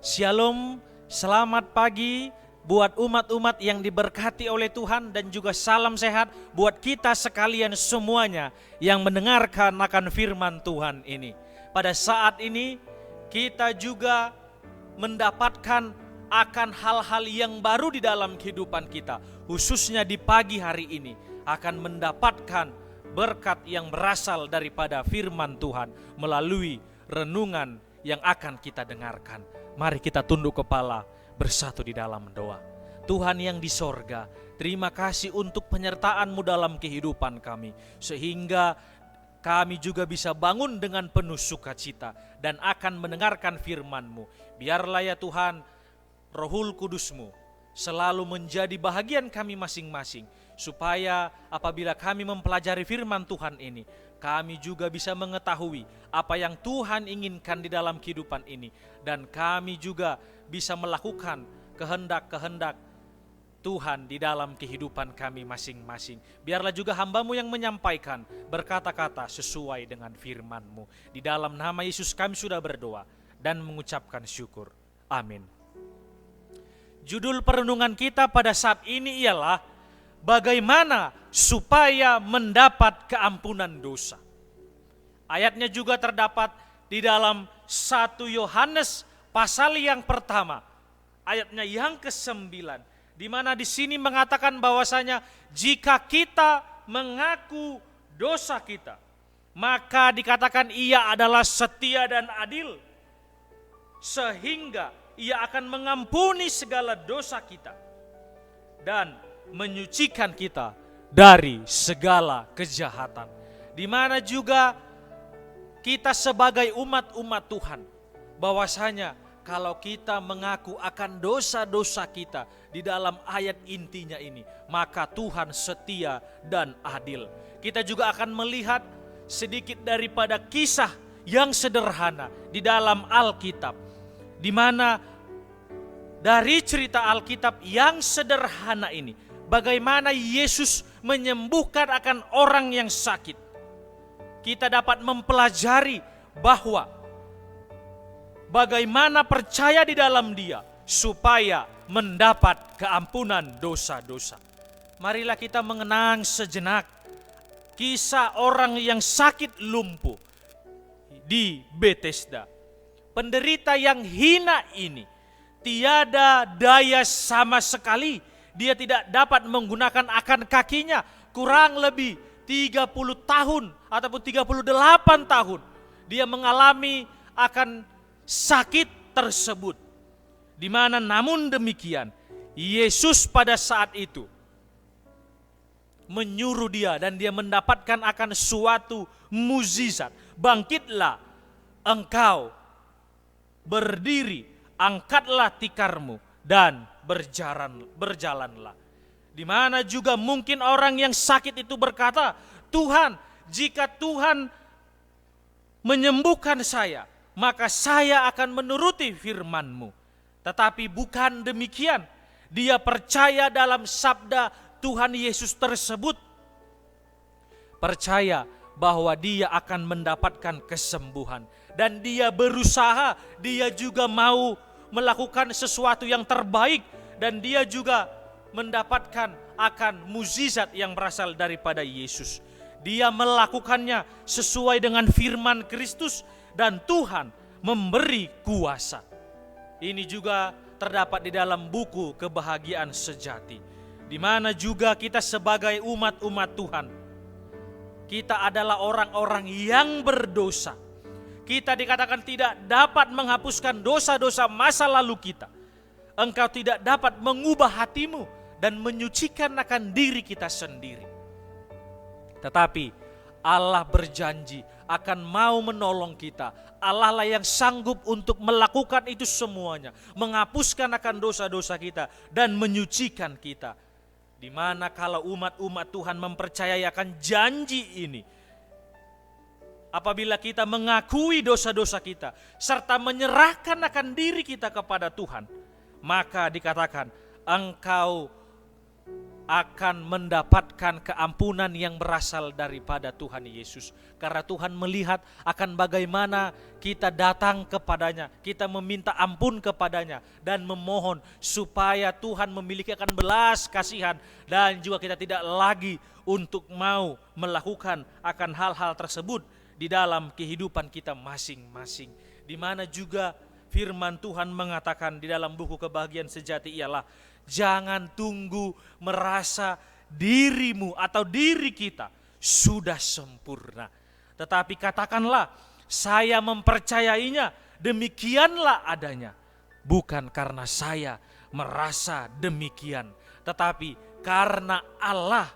Shalom, selamat pagi buat umat-umat yang diberkati oleh Tuhan dan juga salam sehat buat kita sekalian semuanya yang mendengarkan akan firman Tuhan ini. Pada saat ini kita juga mendapatkan akan hal-hal yang baru di dalam kehidupan kita, khususnya di pagi hari ini akan mendapatkan berkat yang berasal daripada firman Tuhan melalui renungan yang akan kita dengarkan. Mari kita tunduk kepala bersatu di dalam doa. Tuhan yang di sorga, terima kasih untuk penyertaan-Mu dalam kehidupan kami, sehingga kami juga bisa bangun dengan penuh sukacita dan akan mendengarkan firman-Mu. Biarlah ya Tuhan, Rohul Kudus-Mu selalu menjadi bahagian kami masing-masing, supaya apabila kami mempelajari firman Tuhan ini, kami juga bisa mengetahui apa yang Tuhan inginkan di dalam kehidupan ini, dan kami juga bisa melakukan kehendak-kehendak Tuhan di dalam kehidupan kami masing-masing. Biarlah juga hamba-Mu yang menyampaikan berkata-kata sesuai dengan firman-Mu. Di dalam nama Yesus kami sudah berdoa dan mengucapkan syukur. Amin. Judul perenungan kita pada saat ini ialah bagaimana supaya mendapat keampunan dosa. Ayatnya juga terdapat di dalam 1 Yohanes pasal yang pertama, ayatnya yang ke-9, di mana di sini mengatakan bahwasanya jika kita mengaku dosa kita, maka dikatakan Ia adalah setia dan adil, sehingga Ia akan mengampuni segala dosa kita dan menyucikan kita dari segala kejahatan. Di mana juga kita sebagai umat-umat Tuhan, bahwasanya kalau kita mengaku akan dosa-dosa kita di dalam ayat intinya ini, maka Tuhan setia dan adil. Kita juga akan melihat sedikit daripada kisah yang sederhana di dalam Alkitab, di mana dari cerita Alkitab yang sederhana ini, bagaimana Yesus menyembuhkan akan orang yang sakit. Kita dapat mempelajari bahwa bagaimana percaya di dalam Dia supaya mendapat keampunan dosa-dosa. Marilah kita mengenang sejenak kisah orang yang sakit lumpuh di Bethesda. Penderita yang hina ini tiada daya sama sekali. Dia tidak dapat menggunakan akan kakinya. Kurang lebih 30 tahun ataupun 38 tahun dia mengalami akan sakit tersebut. Di mana namun demikian Yesus pada saat itu menyuruh dia dan dia mendapatkan akan suatu mukjizat. Bangkitlah engkau, berdiri, angkatlah tikarmu dan berjalanlah. Di mana juga mungkin orang yang sakit itu berkata, Tuhan, jika Tuhan menyembuhkan saya, maka saya akan menuruti firman-Mu. Tetapi bukan demikian. Dia percaya dalam sabda Tuhan Yesus tersebut. Percaya bahwa dia akan mendapatkan kesembuhan. Dan dia berusaha, dia juga mau melakukan sesuatu yang terbaik. Dan dia juga mendapatkan akan mukjizat yang berasal daripada Yesus. Dia melakukannya sesuai dengan firman Kristus dan Tuhan memberi kuasa. Ini juga terdapat di dalam buku Kebahagiaan Sejati, di mana juga kita sebagai umat-umat Tuhan, kita adalah orang-orang yang berdosa. Kita dikatakan tidak dapat menghapuskan dosa-dosa masa lalu kita. Engkau tidak dapat mengubah hatimu dan menyucikan akan diri kita sendiri. Tetapi Allah berjanji akan mau menolong kita. Allah lah yang sanggup untuk melakukan itu semuanya, menghapuskan akan dosa-dosa kita dan menyucikan kita. Di mana kalau umat-umat Tuhan mempercayai akan janji ini, apabila kita mengakui dosa-dosa kita serta menyerahkan akan diri kita kepada Tuhan, maka dikatakan engkau akan mendapatkan keampunan yang berasal daripada Tuhan Yesus. Karena Tuhan melihat akan bagaimana kita datang kepadanya, kita meminta ampun kepadanya dan memohon supaya Tuhan memiliki akan belas kasihan, dan juga kita tidak lagi untuk mau melakukan akan hal-hal tersebut di dalam kehidupan kita masing-masing. Di mana juga firman Tuhan mengatakan di dalam buku Kebahagiaan Sejati ialah, jangan tunggu merasa dirimu atau diri kita sudah sempurna, tetapi katakanlah, saya mempercayainya, demikianlah adanya. Bukan karena saya merasa demikian, tetapi karena Allah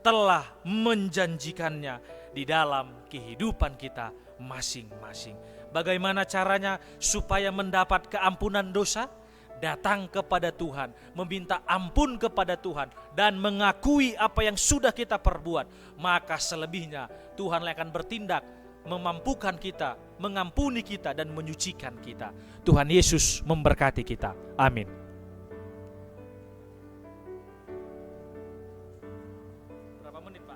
telah menjanjikannya di dalam kehidupan kita masing-masing. Bagaimana caranya supaya mendapat keampunan dosa? Datang kepada Tuhan, meminta ampun kepada Tuhan, dan mengakui apa yang sudah kita perbuat. Maka selebihnya Tuhan akan bertindak, memampukan kita, mengampuni kita, dan menyucikan kita. Tuhan Yesus memberkati kita. Amin. Berapa menit, Pak?